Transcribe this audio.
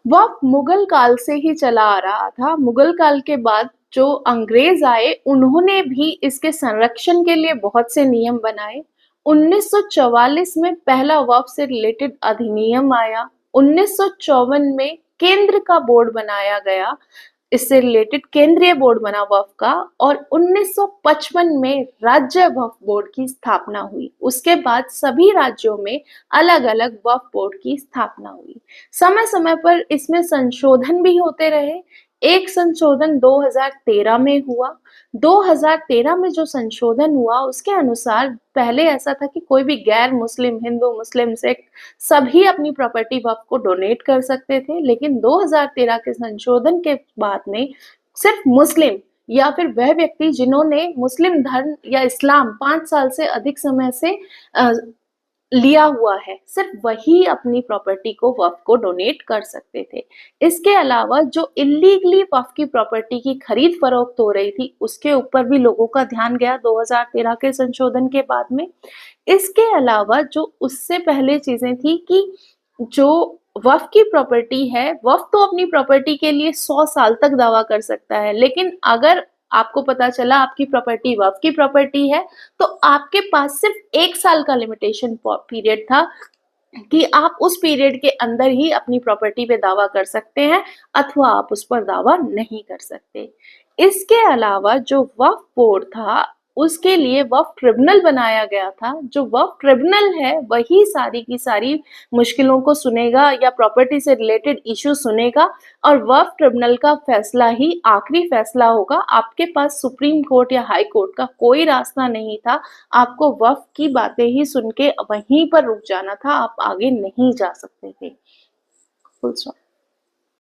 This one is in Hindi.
वक़्त मुगल काल से ही चला आ रहा था। मुगल काल के बाद जो अंग्रेज़ आए, उन्होंने भी इसके संरक्षण के लिए बहुत से नियम बनाए। 1944 में पहला वक़्त से रिलेटेड अधिनियम आया। 1954 में केंद्र का बोर्ड बनाया गया। इससे रिलेटेड केंद्रीय बोर्ड बना वक्फ का, और 1955 में राज्य वक्फ बोर्ड की स्थापना हुई। उसके बाद सभी राज्यों में अलग-अलग वक्फ बोर्ड की स्थापना हुई। समय-समय पर इसमें संशोधन भी होते रहे। एक संशोधन 2013 में हुआ। 2013 में जो संशोधन हुआ उसके अनुसार पहले ऐसा था कि कोई भी गैर मुस्लिम, हिंदू, मुस्लिम, सिख सभी अपनी प्रॉपर्टी वक्फ को डोनेट कर सकते थे, लेकिन 2013 के संशोधन के बाद में सिर्फ मुस्लिम या फिर वह व्यक्ति जिन्होंने मुस्लिम धर्म या इस्लाम 5 साल से अधिक समय से लिया हुआ है, सिर्फ वही अपनी प्रॉपर्टी को वक्फ को डोनेट कर सकते थे। इसके अलावा जो इल्लीगली वक्फ की प्रॉपर्टी की खरीद फरोख्त हो रही थी, उसके ऊपर भी लोगों का ध्यान गया 2013 के संशोधन के बाद में। इसके अलावा जो उससे पहले चीजें थी कि जो वक्फ की प्रॉपर्टी है, वक्फ तो अपनी प्रॉपर्टी के लिए 100 साल तक दावा कर सकता है, लेकिन अगर आपको पता चला आपकी प्रॉपर्टी वक्फ की प्रॉपर्टी है, तो आपके पास सिर्फ 1 साल का लिमिटेशन पीरियड था कि आप उस पीरियड के अंदर ही अपनी प्रॉपर्टी पे दावा कर सकते हैं, अथवा आप उस पर दावा नहीं कर सकते। इसके अलावा जो वक्फ बोर्ड था, उसके लिए वक्फ ट्रिब्यूनल बनाया गया था। जो वक्फ ट्रिब्यूनल है, वही सारी की सारी मुश्किलों को सुनेगा या प्रॉपर्टी से रिलेटेड इश्यू सुनेगा, और वक्फ ट्रिब्यूनल का फैसला ही आखिरी फैसला होगा। आपके पास सुप्रीम कोर्ट या हाई कोर्ट का कोई रास्ता नहीं था। आपको वक्फ की बातें ही सुन के वहीं पर रुक जाना था, आप आगे नहीं जा सकते थे। Full stop.